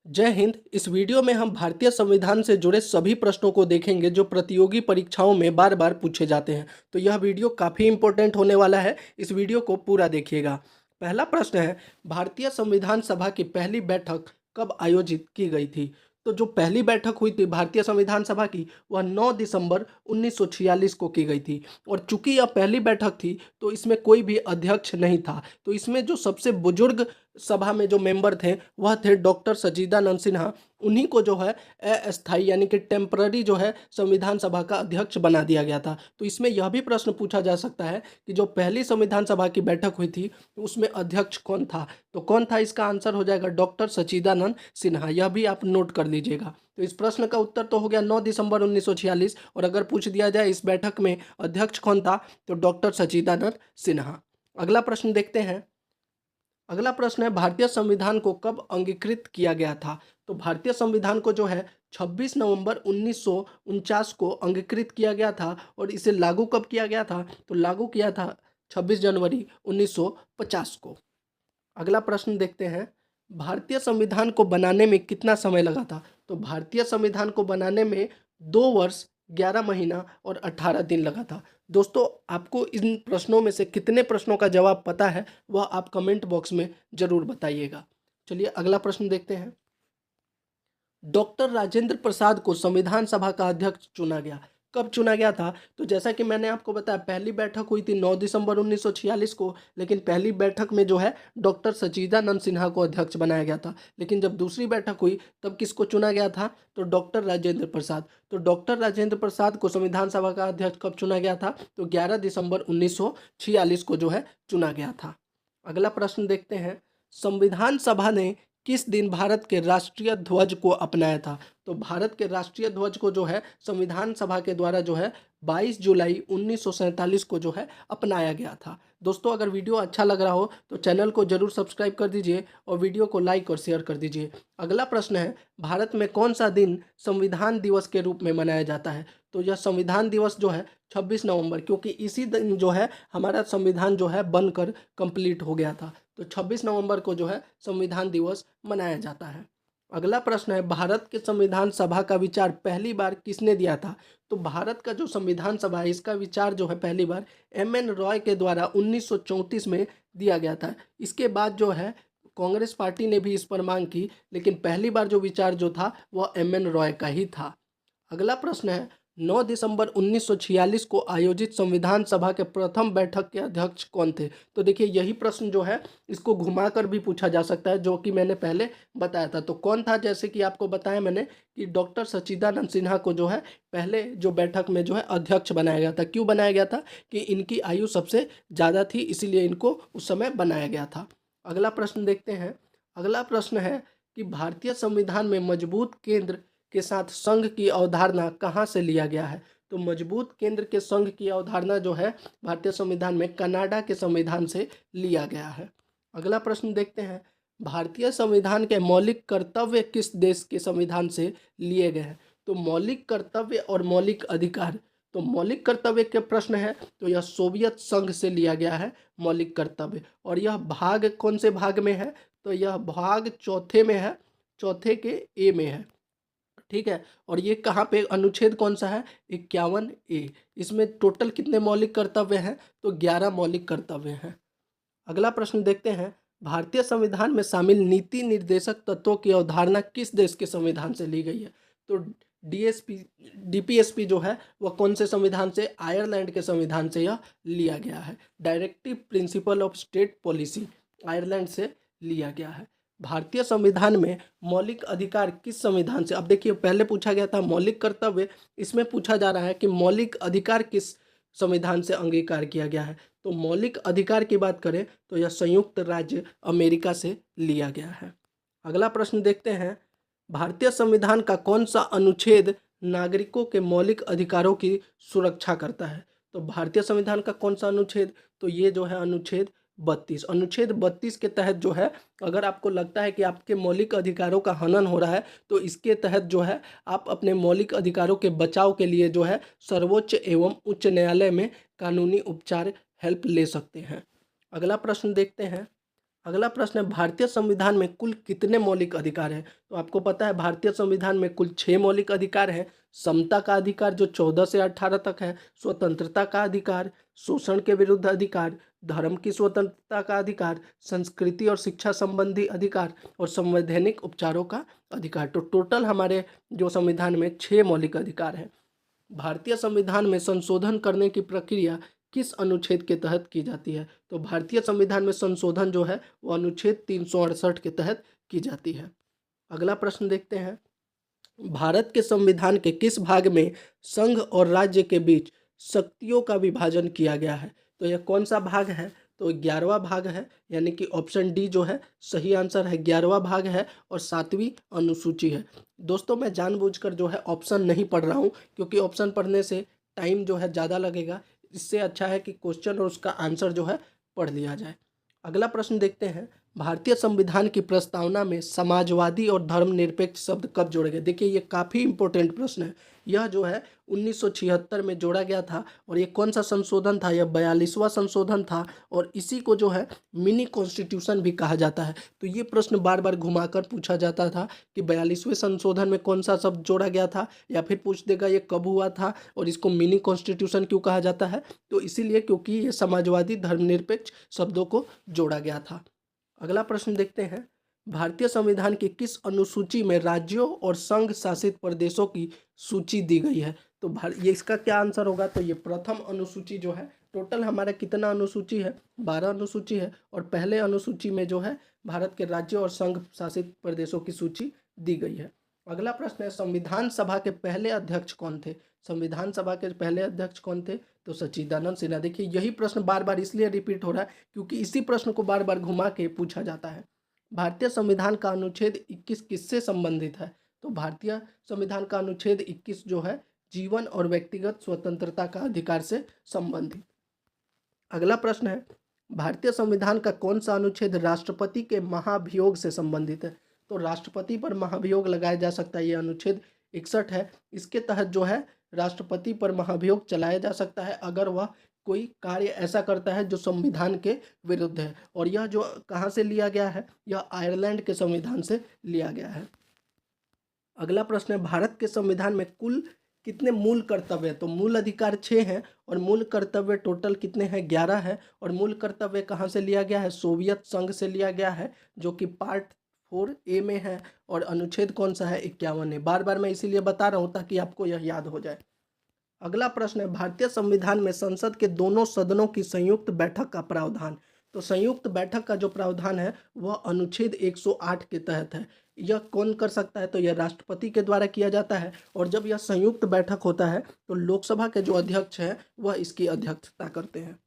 जय हिंद। इस वीडियो में हम भारतीय संविधान से जुड़े सभी प्रश्नों को देखेंगे जो प्रतियोगी परीक्षाओं में बार बार पूछे जाते हैं। तो यह वीडियो काफ़ी इंपॉर्टेंट होने वाला है, इस वीडियो को पूरा देखिएगा। पहला प्रश्न है, भारतीय संविधान सभा की पहली बैठक कब आयोजित की गई थी? तो जो पहली बैठक हुई थी भारतीय संविधान सभा की, वह 9 दिसंबर 1946 को की गई थी। और चूंकि यह पहली बैठक थी तो इसमें कोई भी अध्यक्ष नहीं था। तो इसमें जो सबसे बुजुर्ग सभा में जो मेंबर थे वह थे डॉक्टर सच्चिदानंद सिन्हा। उन्हीं को जो है अस्थायी यानी कि टेम्पररी जो है संविधान सभा का अध्यक्ष बना दिया गया था। तो इसमें यह भी प्रश्न पूछा जा सकता है कि जो पहली संविधान सभा की बैठक हुई थी उसमें अध्यक्ष कौन था? तो कौन था? इसका आंसर हो जाएगा डॉक्टर सच्चिदानंद सिन्हा। यह भी आप नोट कर लीजिएगा। तो इस प्रश्न का उत्तर तो हो गया 9 दिसंबर 1946। और अगर पूछ दिया जाए इस बैठक में अध्यक्ष कौन था, तो डॉक्टर सच्चिदानंद सिन्हा। अगला प्रश्न देखते हैं। अगला प्रश्न है, भारतीय संविधान को कब अंगीकृत किया गया था? तो भारतीय संविधान को जो है 26 नवंबर 1949 को अंगीकृत किया गया था। और इसे लागू कब किया गया था? तो लागू किया था 26 जनवरी 1950 को। अगला प्रश्न देखते हैं, भारतीय संविधान को बनाने में कितना समय लगा था? तो भारतीय संविधान को बनाने में 2 वर्ष 11 महीना और 18 दिन लगा था। दोस्तों, आपको इन प्रश्नों में से कितने प्रश्नों का जवाब पता है वह आप कमेंट बॉक्स में जरूर बताइएगा। चलिए अगला प्रश्न देखते हैं। डॉक्टर राजेंद्र प्रसाद को संविधान सभा का अध्यक्ष चुना गया। कब चुना गया था? तो जैसा कि मैंने आपको बताया, पहली बैठक हुई थी 9 दिसंबर 1946 को, लेकिन पहली बैठक में जो है डॉक्टर सच्चिदानंद सिन्हा को अध्यक्ष बनाया गया था। लेकिन जब दूसरी बैठक हुई तब किसको चुना गया था? तो डॉक्टर राजेंद्र प्रसाद। तो डॉक्टर राजेंद्र प्रसाद को संविधान सभा का अध्यक्ष कब चुना गया था? तो 11 दिसंबर 1946 को जो है चुना गया था। अगला प्रश्न देखते हैं, संविधान सभा ने किस दिन भारत के राष्ट्रीय ध्वज को अपनाया था? तो भारत के राष्ट्रीय ध्वज को जो है संविधान सभा के द्वारा जो है 22 जुलाई 1947 को जो है अपनाया गया था। दोस्तों, अगर वीडियो अच्छा लग रहा हो तो चैनल को जरूर सब्सक्राइब कर दीजिए और वीडियो को लाइक और शेयर कर दीजिए। अगला प्रश्न है, भारत में कौन सा दिन संविधान दिवस के रूप में मनाया जाता है? तो यह संविधान दिवस जो है 26 नवंबर, क्योंकि इसी दिन जो है हमारा संविधान जो है बनकर कंप्लीट हो गया था। तो 26 नवंबर को जो है संविधान दिवस मनाया जाता है। अगला प्रश्न है, भारत के संविधान सभा का विचार पहली बार किसने दिया था? तो भारत का जो संविधान सभा है इसका विचार जो है पहली बार एम एन रॉय के द्वारा 1934 में दिया गया था। इसके बाद जो है कांग्रेस पार्टी ने भी इस पर मांग की, लेकिन पहली बार जो विचार जो था वह एम एन रॉय का ही था। अगला प्रश्न है, 9 दिसंबर 1946 को आयोजित संविधान सभा के प्रथम बैठक के अध्यक्ष कौन थे? तो देखिए, यही प्रश्न जो है इसको घुमाकर भी पूछा जा सकता है, जो कि मैंने पहले बताया था। तो कौन था? जैसे कि आपको बताया मैंने कि डॉक्टर सच्चिदानंद सिन्हा को जो है पहले जो बैठक में जो है अध्यक्ष बनाया गया था। क्यों बनाया गया था? कि इनकी आयु सबसे ज़्यादा थी, इसीलिए इनको उस समय बनाया गया था। अगला प्रश्न देखते हैं। अगला प्रश्न है कि भारतीय संविधान में मजबूत केंद्र के साथ संघ की अवधारणा कहाँ से लिया गया है? तो मजबूत केंद्र के संघ की अवधारणा जो है भारतीय संविधान में कनाडा के संविधान से लिया गया है। अगला प्रश्न देखते हैं, भारतीय संविधान के मौलिक कर्तव्य किस देश के संविधान से लिए गए हैं? तो मौलिक कर्तव्य और मौलिक अधिकार, तो मौलिक कर्तव्य के प्रश्न है तो यह सोवियत संघ से लिया गया है मौलिक कर्तव्य। और यह भाग कौन से भाग में है? तो यह भाग चौथे में है, चौथे के ए में है। ठीक है। और ये कहाँ पे अनुच्छेद कौन सा है? 51A। इसमें टोटल कितने मौलिक कर्तव्य हैं? तो 11 मौलिक कर्तव्य हैं। अगला प्रश्न देखते हैं, भारतीय संविधान में शामिल नीति निर्देशक तत्वों की अवधारणा किस देश के संविधान से ली गई है? तो डीएसपी डीपीएसपी जो है वह कौन से संविधान से? आयरलैंड के संविधान से यह लिया गया है। Directive principle of state policy Ireland से लिया गया है। भारतीय संविधान में मौलिक अधिकार किस संविधान से? अब देखिए, पहले पूछा गया था मौलिक कर्तव्य, इसमें पूछा जा रहा है कि मौलिक अधिकार किस संविधान से अंगीकार किया गया है? तो मौलिक अधिकार की बात करें तो यह संयुक्त राज्य अमेरिका से लिया गया है। अगला प्रश्न देखते हैं, भारतीय संविधान का कौन सा अनुच्छेद नागरिकों के मौलिक अधिकारों की सुरक्षा करता है? तो भारतीय संविधान का कौन सा अनुच्छेद? तो ये जो है अनुच्छेद 32। अनुच्छेद 32 के तहत जो है, अगर आपको लगता है कि आपके मौलिक अधिकारों का हनन हो रहा है तो इसके तहत जो है आप अपने मौलिक अधिकारों के बचाव के लिए जो है सर्वोच्च एवं उच्च न्यायालय में कानूनी उपचार हेल्प ले सकते हैं। अगला प्रश्न देखते हैं। अगला प्रश्न है, भारतीय संविधान में कुल कितने मौलिक अधिकार हैं? तो आपको पता है भारतीय संविधान में कुल 6 मौलिक अधिकार हैं। समता का अधिकार जो 14 से 18 तक है, स्वतंत्रता का अधिकार, शोषण के विरुद्ध अधिकार, धर्म की स्वतंत्रता का अधिकार, संस्कृति और शिक्षा संबंधी अधिकार और संवैधानिक उपचारों का अधिकार। तो टोटल हमारे जो संविधान में 6 मौलिक अधिकार हैं। भारतीय संविधान में संशोधन करने की प्रक्रिया किस अनुच्छेद के तहत की जाती है? तो भारतीय संविधान में संशोधन जो है वो अनुच्छेद 368 के तहत की जाती है। अगला प्रश्न देखते हैं, भारत के संविधान के किस भाग में संघ और राज्य के बीच शक्तियों का विभाजन किया गया है? तो यह कौन सा भाग है? तो 11वां भाग है, यानी कि ऑप्शन डी जो है सही आंसर है। 11वां भाग है और 7वीं अनुसूची है। दोस्तों मैं जानबूझकर जो है ऑप्शन नहीं पढ़ रहा हूँ, क्योंकि ऑप्शन पढ़ने से टाइम जो है ज़्यादा लगेगा। इससे अच्छा है कि क्वेश्चन और उसका आंसर जो है पढ़ लिया जाए। अगला प्रश्न देखते हैं, भारतीय संविधान की प्रस्तावना में समाजवादी और धर्मनिरपेक्ष शब्द कब जोड़े गए? देखिए ये काफ़ी इंपॉर्टेंट प्रश्न है। यह जो है 1976 में जोड़ा गया था और ये कौन सा संशोधन था? यह 42वां संशोधन था और इसी को जो है मिनी कॉन्स्टिट्यूशन भी कहा जाता है। तो ये प्रश्न बार बार घुमाकर पूछा जाता था कि 42वें संशोधन में कौन सा शब्द जोड़ा गया था, या फिर पूछ देगा ये कब हुआ था और इसको मिनी कॉन्स्टिट्यूशन क्यों कहा जाता है? तो इसीलिए क्योंकि ये समाजवादी धर्मनिरपेक्ष शब्दों को जोड़ा गया था। अगला प्रश्न देखते हैं, भारतीय संविधान की किस अनुसूची में राज्यों और संघ शासित प्रदेशों की सूची दी गई है? तो ये इसका क्या आंसर होगा? तो ये प्रथम अनुसूची जो है, टोटल हमारा कितना अनुसूची है? 12 अनुसूची है और पहले अनुसूची में जो है भारत के राज्यों और संघ शासित प्रदेशों की सूची दी गई है। अगला प्रश्न है, संविधान सभा के पहले अध्यक्ष कौन थे? संविधान सभा के पहले अध्यक्ष कौन थे? तो सच्चिदानंद सिन्हा। देखिए यही प्रश्न बार बार इसलिए रिपीट हो रहा है क्योंकि इसी प्रश्न को बार बार घुमा के पूछा जाता है। भारतीय संविधान का अनुच्छेद 21 किससे संबंधित है? तो भारतीय संविधान का अनुच्छेद 21 जो है जीवन और व्यक्तिगत स्वतंत्रता का अधिकार से संबंधित। अगला प्रश्न है, भारतीय संविधान का कौन सा अनुच्छेद राष्ट्रपति के महाभियोग से संबंधित है? तो राष्ट्रपति पर महाभियोग लगाया जा सकता है, ये अनुच्छेद 61 है। इसके तहत जो है राष्ट्रपति पर महाभियोग चलाया जा सकता है अगर वह कोई कार्य ऐसा करता है जो संविधान के विरुद्ध है। और यह जो कहाँ से लिया गया है? यह आयरलैंड के संविधान से लिया गया है। अगला प्रश्न है, भारत के संविधान में कुल कितने मूल कर्तव्य हैं? तो मूल अधिकार 6 हैं और मूल कर्तव्य टोटल कितने हैं? 11 है। और मूल कर्तव्य कहाँ से लिया गया है? सोवियत संघ से लिया गया है, जो कि पार्ट 4A में है। और अनुच्छेद कौन सा है? 51 है। बार बार मैं इसीलिए बता रहा हूँ ताकि आपको यह याद हो जाए। अगला प्रश्न है, भारतीय संविधान में संसद के दोनों सदनों की संयुक्त बैठक का प्रावधान। तो संयुक्त बैठक का जो प्रावधान है वह अनुच्छेद 108 के तहत है। यह कौन कर सकता है? तो यह राष्ट्रपति के द्वारा किया जाता है। और जब यह संयुक्त बैठक होता है तो लोकसभा के जो अध्यक्ष हैं वह इसकी अध्यक्षता करते हैं।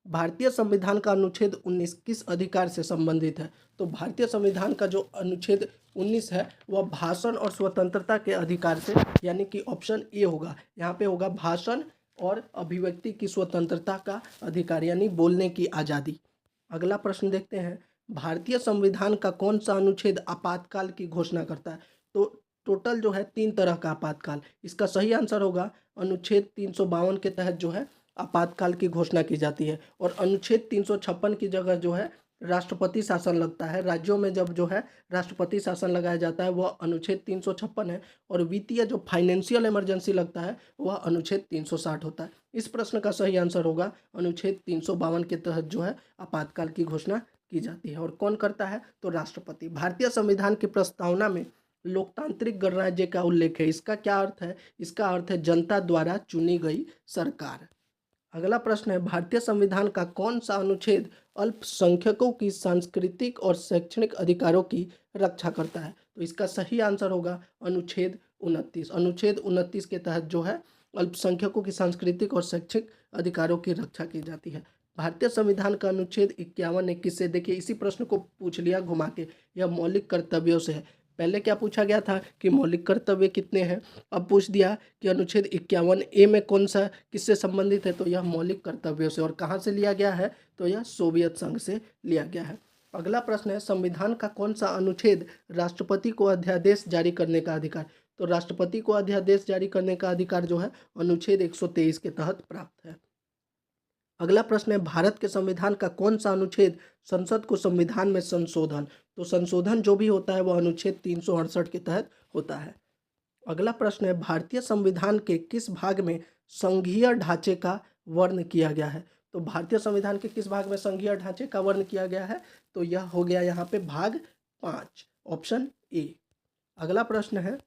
भारतीय संविधान का अनुच्छेद 19 किस अधिकार से संबंधित है? तो भारतीय संविधान का जो अनुच्छेद 19 है वह भाषण और स्वतंत्रता के अधिकार से, यानी कि ऑप्शन ए होगा। यहाँ पे होगा भाषण और अभिव्यक्ति की स्वतंत्रता का अधिकार, यानी बोलने की आज़ादी। अगला प्रश्न देखते हैं, भारतीय संविधान का कौन सा अनुच्छेद आपातकाल की घोषणा करता है? तो टोटल जो है 3 तरह का आपातकाल। इसका सही आंसर होगा अनुच्छेद 352 के तहत जो है आपातकाल की घोषणा की जाती है। और अनुच्छेद 356 की जगह जो है राष्ट्रपति शासन लगता है। राज्यों में जब जो है राष्ट्रपति शासन लगाया जाता है वह अनुच्छेद 356 है। और वित्तीय जो फाइनेंशियल इमरजेंसी लगता है वह अनुच्छेद 360 होता है। इस प्रश्न का सही आंसर होगा अनुच्छेद 352 के तहत जो है आपातकाल की घोषणा की जाती है। और कौन करता है? तो राष्ट्रपति। भारतीय संविधान की प्रस्तावना में लोकतांत्रिक गणराज्य का उल्लेख है। इसका क्या अर्थ है? इसका अर्थ है जनता द्वारा चुनी गई सरकार। अगला प्रश्न है, भारतीय संविधान का कौन सा अनुच्छेद अल्पसंख्यकों की सांस्कृतिक और शैक्षणिक अधिकारों की रक्षा करता है? तो इसका सही आंसर होगा अनुच्छेद 29। अनुच्छेद 29 के तहत जो है अल्पसंख्यकों की सांस्कृतिक और शैक्षिक अधिकारों की रक्षा की जाती है। भारतीय संविधान का अनुच्छेद 51 ने किससे, देखिए इसी प्रश्न को पूछ लिया घुमा के, यह मौलिक कर्तव्यों से है। पहले क्या पूछा गया था कि मौलिक कर्तव्य कितने हैं, अब पूछ दिया कि अनुच्छेद 51A में कौन सा किससे संबंधित है? तो यह मौलिक कर्तव्यों से। और कहाँ से लिया गया है? तो यह सोवियत संघ से लिया गया है। अगला प्रश्न है, संविधान का कौन सा अनुच्छेद राष्ट्रपति को अध्यादेश जारी करने का अधिकार? तो राष्ट्रपति को अध्यादेश जारी करने का अधिकार जो है अनुच्छेद 123 के तहत प्राप्त है। अगला प्रश्न है, भारत के संविधान का कौन सा अनुच्छेद संसद को संविधान में संशोधन, तो संशोधन जो भी होता है वह अनुच्छेद 368 के तहत होता है। अगला प्रश्न है, भारतीय संविधान के किस भाग में संघीय ढांचे का वर्ण किया गया है, तो भारतीय संविधान के किस भाग में संघीय ढांचे का वर्ण किया गया है, तो यह हो गया यहाँ पे भाग 5, ऑप्शन ए। अगला प्रश्न है,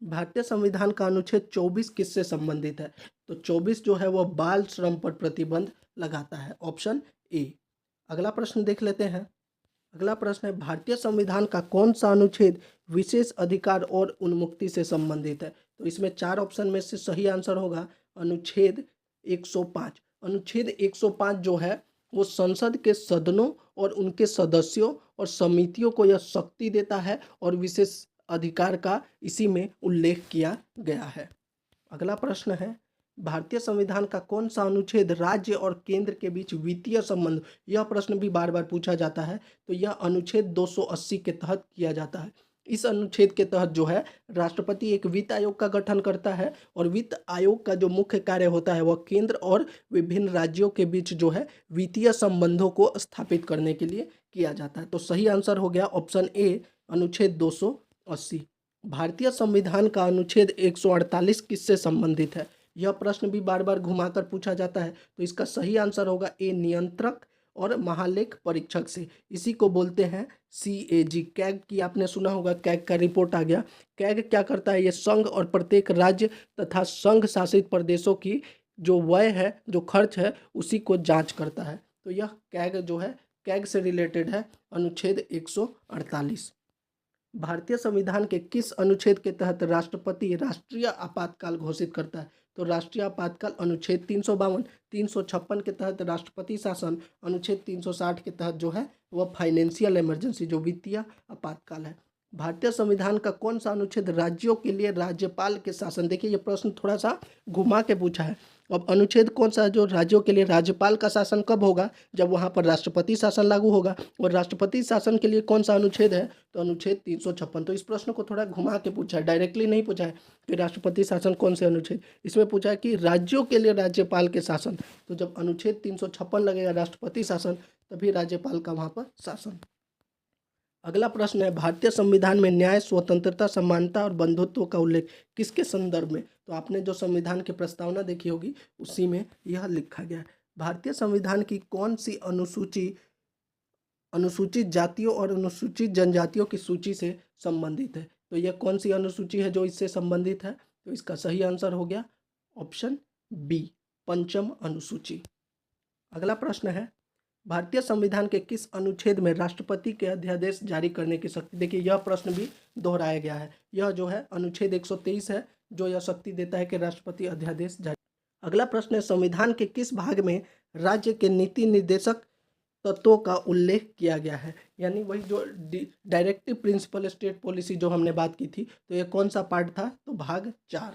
भारतीय संविधान का अनुच्छेद 24 किससे संबंधित है, तो 24 जो है वह बाल श्रम पर प्रतिबंध लगाता है, ऑप्शन ए। अगला प्रश्न देख लेते हैं। अगला प्रश्न है, भारतीय संविधान का कौन सा अनुच्छेद विशेष अधिकार और उन्मुक्ति से संबंधित है, तो इसमें 4 ऑप्शन में से सही आंसर होगा अनुच्छेद 105। अनुच्छेद 105 जो है वो संसद के सदनों और उनके सदस्यों और समितियों को यह शक्ति देता है और विशेष अधिकार का इसी में उल्लेख किया गया है। अगला प्रश्न है, भारतीय संविधान का कौन सा अनुच्छेद राज्य और केंद्र के बीच वित्तीय संबंध, यह प्रश्न भी बार बार पूछा जाता है, तो यह अनुच्छेद 280 के तहत किया जाता है। इस अनुच्छेद के तहत जो है राष्ट्रपति एक वित्त आयोग का गठन करता है और वित्त आयोग का जो मुख्य कार्य होता है वह केंद्र और विभिन्न राज्यों के बीच जो है वित्तीय संबंधों को स्थापित करने के लिए किया जाता है। तो सही आंसर हो गया ऑप्शन ए, अनुच्छेद 280। भारतीय संविधान का अनुच्छेद 148 किससे संबंधित है, यह प्रश्न भी बार बार घुमाकर पूछा जाता है, तो इसका सही आंसर होगा ए, नियंत्रक और महालेख परीक्षक से। इसी को बोलते हैं CAG, कैग की आपने सुना होगा, कैग का रिपोर्ट आ गया। कैग क्या करता है, ये संघ और प्रत्येक राज्य तथा संघ शासित प्रदेशों की जो व्यय है, जो खर्च है, उसी को जांच करता है। तो यह कैग जो है कैग से रिलेटेड है, अनुच्छेद 148। भारतीय संविधान के किस अनुच्छेद के तहत राष्ट्रपति राष्ट्रीय आपातकाल घोषित करता है, तो राष्ट्रीय आपातकाल अनुच्छेद 352, 356 के तहत राष्ट्रपति शासन, अनुच्छेद 360 के तहत जो है वह फाइनेंशियल इमरजेंसी जो वित्तीय आपातकाल है। भारतीय संविधान का कौन सा अनुच्छेद राज्यों के लिए राज्यपाल के शासन, देखिए ये प्रश्न थोड़ा सा घुमा के पूछा है। अब अनुच्छेद कौन सा है जो राज्यों के लिए राज्यपाल का शासन कब होगा, जब वहाँ पर राष्ट्रपति शासन लागू होगा, और राष्ट्रपति शासन के लिए कौन सा अनुच्छेद है, तो अनुच्छेद 356। तो इस प्रश्न को थोड़ा घुमा के पूछा है, डायरेक्टली नहीं पूछा है कि राष्ट्रपति शासन कौन से अनुच्छेद, इसमें पूछा है कि राज्यों के लिए राज्यपाल के शासन, तो जब अनुच्छेद 356 लगेगा राष्ट्रपति शासन, तभी राज्यपाल का वहाँ पर शासन। अगला प्रश्न है, भारतीय संविधान में न्याय, स्वतंत्रता, समानता और बंधुत्व का उल्लेख किसके संदर्भ में, तो आपने जो संविधान की प्रस्तावना देखी होगी उसी में यह लिखा गया है। भारतीय संविधान की कौन सी अनुसूची अनुसूचित जातियों और अनुसूचित जनजातियों की सूची से संबंधित है, तो यह कौन सी अनुसूची है जो इससे संबंधित है, तो इसका सही आंसर हो गया ऑप्शन बी, पंचम अनुसूची। अगला प्रश्न है, भारतीय संविधान के किस अनुच्छेद में राष्ट्रपति के अध्यादेश जारी करने की शक्ति, देखिए यह प्रश्न भी दोहराया गया है, यह जो है अनुच्छेद 123 है जो यह शक्ति देता है कि राष्ट्रपति अध्यादेश जारी। अगला प्रश्न है, संविधान के किस भाग में राज्य के नीति निर्देशक तत्वों का उल्लेख किया गया है, यानी वही जो डायरेक्टिव प्रिंसिपल स्टेट पॉलिसी जो हमने बात की थी, तो यह कौन सा पार्ट था, तो भाग 4,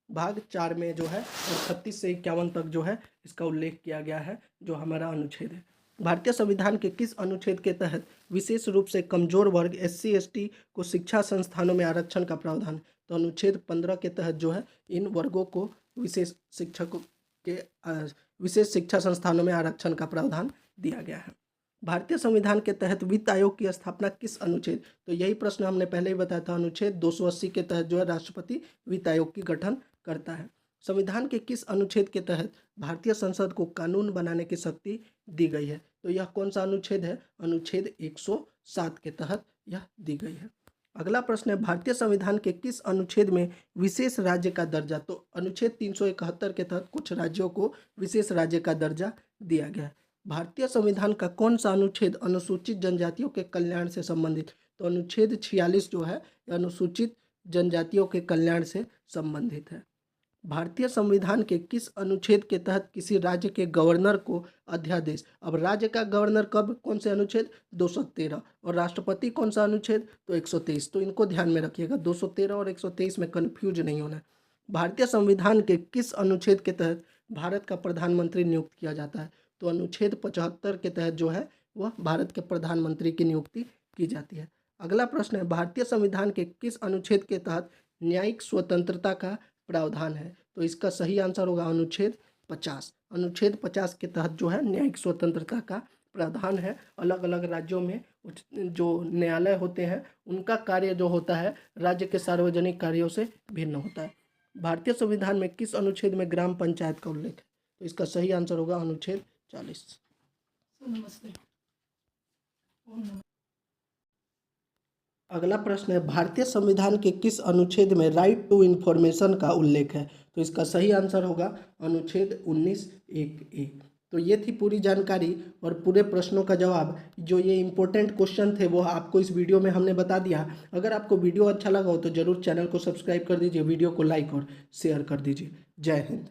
भाग 4 में जो है और 36 से 51 तक जो है इसका उल्लेख किया गया है जो हमारा अनुच्छेद है। भारतीय संविधान के किस अनुच्छेद के तहत विशेष रूप से कमजोर वर्ग SC ST को शिक्षा संस्थानों में आरक्षण का प्रावधान, तो अनुच्छेद 15 के तहत जो है इन वर्गों को विशेष शिक्षकों के विशेष शिक्षा संस्थानों में आरक्षण का प्रावधान दिया गया है। भारतीय संविधान के तहत वित्त आयोग की स्थापना किस अनुच्छेद, तो यही प्रश्न हमने पहले ही बताया था, अनुच्छेद 280 के तहत जो है राष्ट्रपति वित्त आयोग की गठन करता है। संविधान के किस अनुच्छेद के तहत भारतीय संसद को कानून बनाने की शक्ति दी गई है, तो यह कौन सा अनुच्छेद है, अनुच्छेद 107 के तहत यह दी गई है। अगला प्रश्न है, भारतीय संविधान के किस अनुच्छेद में विशेष राज्य का दर्जा, तो अनुच्छेद 371 के तहत कुछ राज्यों को विशेष राज्य का दर्जा दिया गया है। भारतीय संविधान का कौन सा अनुच्छेद अनुसूचित जनजातियों के कल्याण से संबंधित, तो अनुच्छेद 46 जो है अनुसूचित जनजातियों के कल्याण से संबंधित है। भारतीय संविधान के किस अनुच्छेद के तहत किसी राज्य के गवर्नर को अध्यादेश, अब राज्य का गवर्नर कब, कौन से अनुच्छेद 213, और राष्ट्रपति कौन सा अनुच्छेद, तो 123, तो इनको ध्यान में रखिएगा, 213 और 123 में कन्फ्यूज नहीं होना है। भारतीय संविधान के किस अनुच्छेद के तहत भारत का प्रधानमंत्री नियुक्त किया जाता है, तो अनुच्छेद 75 के तहत जो है वह भारत के प्रधानमंत्री की नियुक्ति की जाती है। अगला प्रश्न है, भारतीय संविधान के किस अनुच्छेद के तहत न्यायिक स्वतंत्रता का प्रावधान है, तो इसका सही आंसर होगा अनुच्छेद 50। अनुच्छेद 50 के तहत जो है न्यायिक स्वतंत्रता का प्रावधान है। अलग अलग राज्यों में जो न्यायालय होते हैं उनका कार्य जो होता है राज्य के सार्वजनिक कार्यों से भिन्न होता है। भारतीय संविधान में किस अनुच्छेद में ग्राम पंचायत का उल्लेख है? तो इसका सही आंसर होगा अनुच्छेद 40। नमस्ते। अगला प्रश्न है, भारतीय संविधान के किस अनुच्छेद में राइट टू इंफॉर्मेशन का उल्लेख है? तो इसका सही आंसर होगा अनुच्छेद 19(1)(a)। तो ये थी पूरी जानकारी और पूरे प्रश्नों का जवाब। जो ये इंपॉर्टेंट क्वेश्चन थे वो आपको इस वीडियो में हमने बता दिया। अगर आपको वीडियो अच्छा लगा हो तो ज़रूर चैनल को सब्सक्राइब कर दीजिए, वीडियो को लाइक और शेयर कर दीजिए। जय हिंद।